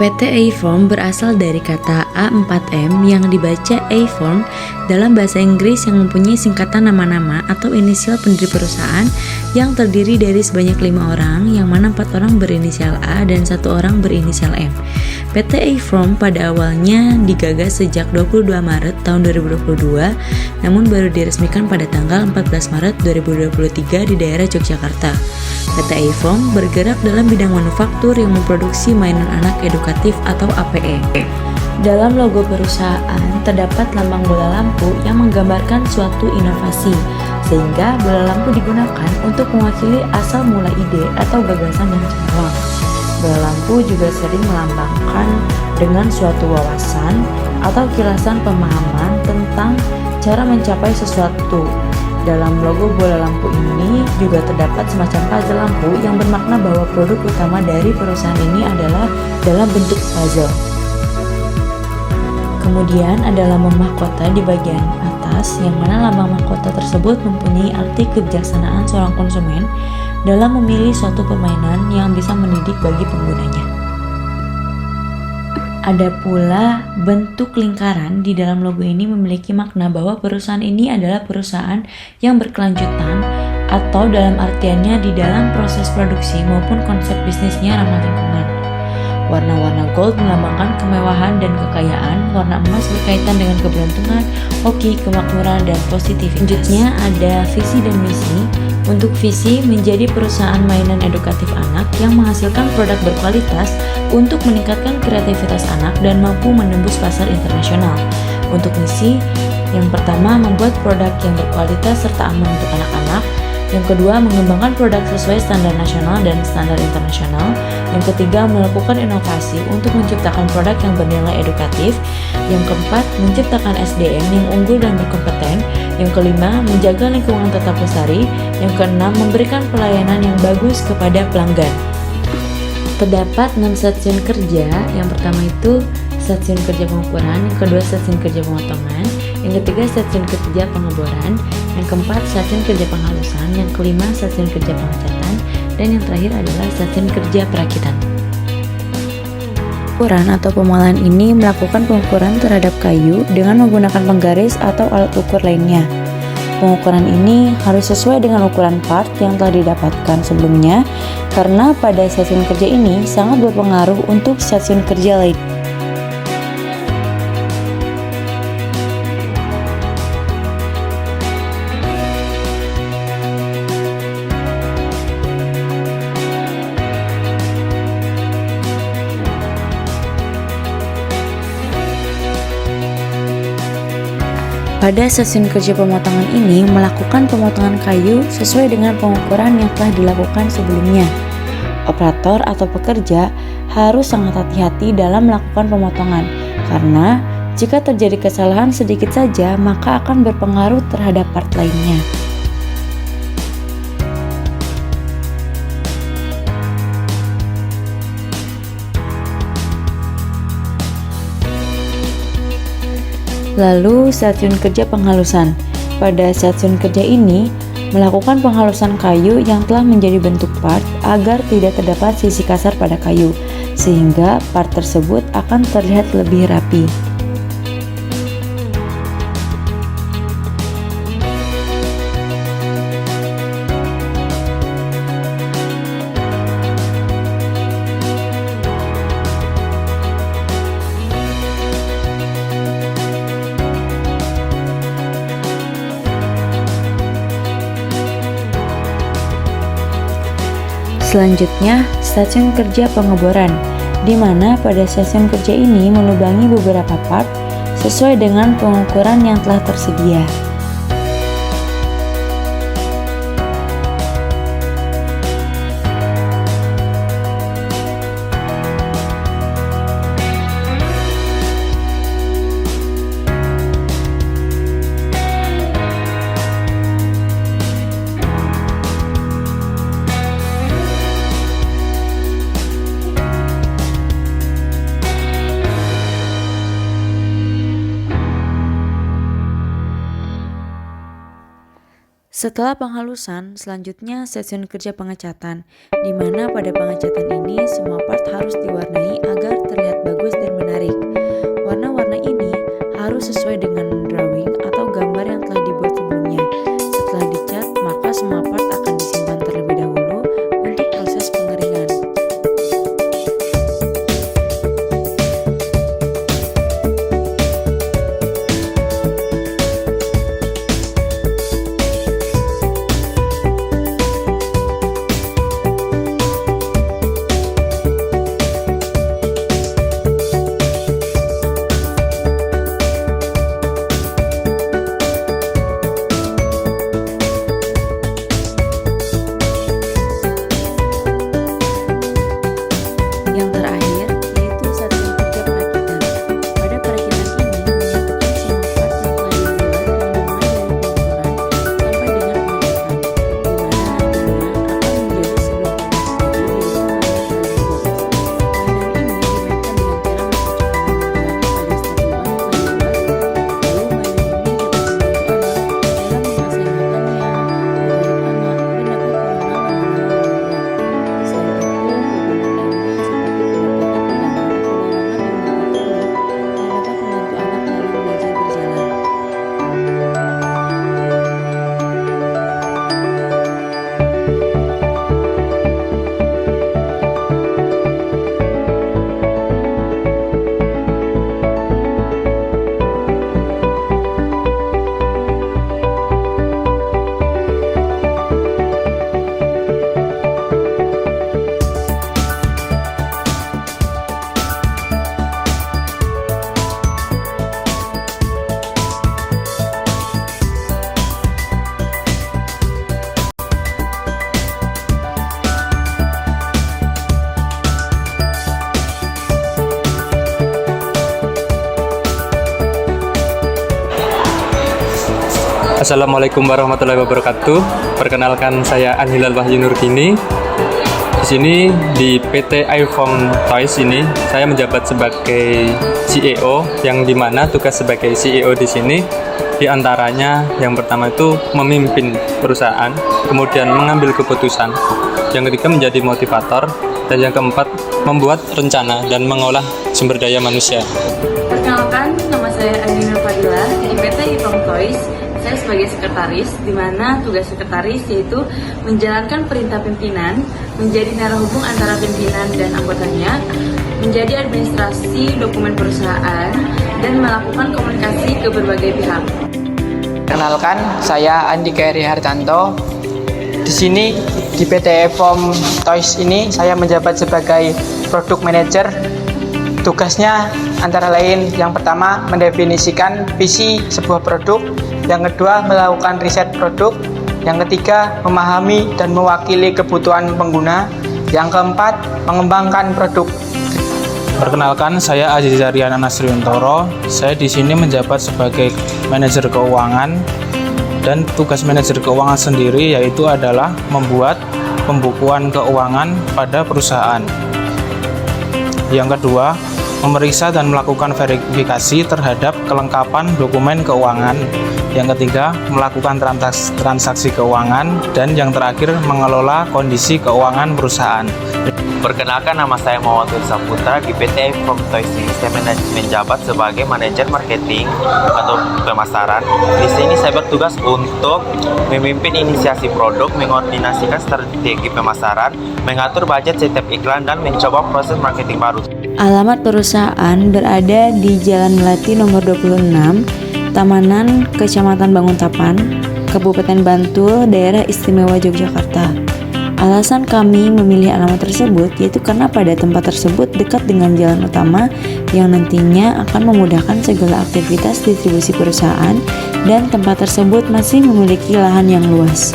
PT Avon berasal dari kata A4M yang dibaca Avon dalam bahasa Inggris yang mempunyai singkatan nama-nama atau inisial pendiri perusahaan yang terdiri dari sebanyak 5 orang, yang mana 4 orang berinisial A dan 1 orang berinisial M. PT Avon pada awalnya digagas sejak 22 Maret tahun 2022, namun baru diresmikan pada tanggal 14 Maret 2023 di daerah Yogyakarta. PT Avon bergerak dalam bidang manufaktur yang memproduksi mainan anak edukatif atau APE. Dalam logo perusahaan terdapat lambang bola lampu yang menggambarkan suatu inovasi, sehingga bola lampu digunakan untuk mewakili asal mula ide atau gagasan yang cemerlang. Bola lampu juga sering melambangkan dengan suatu wawasan atau kilasan pemahaman tentang cara mencapai sesuatu. Dalam logo bola lampu ini juga terdapat semacam puzzle lampu yang bermakna bahwa produk utama dari perusahaan ini adalah dalam bentuk puzzle. Kemudian ada lambang mahkota di bagian atas, yang mana lambang mahkota tersebut mempunyai arti kebijaksanaan seorang konsumen dalam memilih suatu permainan yang bisa mendidik bagi penggunanya. Ada pula bentuk lingkaran di dalam logo ini memiliki makna bahwa perusahaan ini adalah perusahaan yang berkelanjutan atau dalam artiannya di dalam proses produksi maupun konsep bisnisnya ramah lingkungan. Warna-warna gold melambangkan kemewahan dan kekayaan, warna emas berkaitan dengan keberuntungan, hoki, kemakmuran, dan positif. Selanjutnya ada visi dan misi. Untuk visi menjadi perusahaan mainan edukatif anak yang menghasilkan produk berkualitas untuk meningkatkan kreativitas anak dan mampu menembus pasar internasional. Untuk misi, yang pertama membuat produk yang berkualitas serta aman untuk anak-anak. Yang kedua, mengembangkan produk sesuai standar nasional dan standar internasional. Yang ketiga, melakukan inovasi untuk menciptakan produk yang bernilai edukatif. Yang keempat, menciptakan SDM yang unggul dan berkompeten. Yang kelima, menjaga lingkungan tetap lestari. Yang keenam, memberikan pelayanan yang bagus kepada pelanggan. Terdapat 6 stasiun kerja. Yang pertama itu stasiun kerja pengukuran, yang kedua stasiun kerja pemotongan, yang ketiga stasiun kerja pengeboran, yang keempat stasiun kerja penghalusan, yang kelima stasiun kerja pengecatan, dan yang terakhir adalah stasiun kerja perakitan. Pengukuran atau pemulahan ini melakukan pengukuran terhadap kayu dengan menggunakan penggaris atau alat ukur lainnya. Pengukuran ini harus sesuai dengan ukuran part yang telah didapatkan sebelumnya, karena pada stasiun kerja ini sangat berpengaruh untuk stasiun kerja lain. Pada stasiun kerja pemotongan ini melakukan pemotongan kayu sesuai dengan pengukuran yang telah dilakukan sebelumnya. Operator atau pekerja harus sangat hati-hati dalam melakukan pemotongan, karena jika terjadi kesalahan sedikit saja maka akan berpengaruh terhadap part lainnya. Lalu stasiun kerja penghalusan. Pada stasiun kerja ini melakukan penghalusan kayu yang telah menjadi bentuk part agar tidak terdapat sisi kasar pada kayu, sehingga part tersebut akan terlihat lebih rapi. Selanjutnya, stasiun kerja pengeboran, di mana pada stasiun kerja ini melubangi beberapa part sesuai dengan pengukuran yang telah tersedia. Setelah penghalusan, selanjutnya session kerja pengecatan, di mana pada pengecatan ini semua part harus diwarnai agar terlihat bagus dan menarik. Warna-warna ini harus sesuai dengan drawing atau gambar yang telah dibuat sebelumnya. Setelah dicat, maka semua part akan disimpan terlebih dahulu untuk proses pengeringan. Yang terakhir, yaitu satuan kerja perakitan. Pada perakitan ini, menyatukan semua part yang telah dibuat dan memulai dari pengaturan sampai dengan pengecatan, di mana nantinya akan menjadi sebuah mainan baju, yaitu mainan ini Assalamualaikum warahmatullahi wabarakatuh. Perkenalkan, saya Anhilal Wahyu Nurdini. Di sini di PT iFoam Toys ini saya menjabat sebagai CEO, yang dimana tugas sebagai CEO di sini diantaranya yang pertama itu memimpin perusahaan, kemudian mengambil keputusan, yang ketiga menjadi motivator, dan yang keempat membuat rencana dan mengolah sumber daya manusia. Perkenalkan, nama saya Adina Fadila di PT iFoam Toys. Saya sebagai sekretaris, di mana tugas sekretaris yaitu menjalankan perintah pimpinan, menjadi narahubung antara pimpinan dan anggotanya, menjadi administrasi dokumen perusahaan, dan melakukan komunikasi ke berbagai pihak. Perkenalkan, saya Andika Eri Hartanto. Di sini di PT iFoam Toys ini saya menjabat sebagai product manager. Tugasnya antara lain yang pertama mendefinisikan visi sebuah produk, yang kedua melakukan riset produk, yang ketiga memahami dan mewakili kebutuhan pengguna, yang keempat mengembangkan produk. Perkenalkan, saya Aziz Ariana Nasriuntoro. Saya di sini menjabat sebagai manajer keuangan, dan tugas manajer keuangan sendiri yaitu adalah membuat pembukuan keuangan pada perusahaan. Yang kedua, memeriksa dan melakukan verifikasi terhadap kelengkapan dokumen keuangan. Yang ketiga, melakukan transaksi keuangan. Dan yang terakhir, mengelola kondisi keuangan perusahaan. Perkenalkan, nama saya Muhammad Saputra. Di PT iFoam Toys ini saya menjabat sebagai manajer marketing atau pemasaran. Di sini saya bertugas untuk memimpin inisiasi produk, mengkoordinasikan strategi pemasaran, mengatur budget setiap iklan, dan mencoba proses marketing baru. Alamat perusahaan berada di Jalan Melati nomor 26, Tamanan, Kecamatan Banguntapan, Kabupaten Bantul, Daerah Istimewa Yogyakarta. Alasan kami memilih alamat tersebut yaitu karena pada tempat tersebut dekat dengan jalan utama yang nantinya akan memudahkan segala aktivitas distribusi perusahaan, dan tempat tersebut masih memiliki lahan yang luas.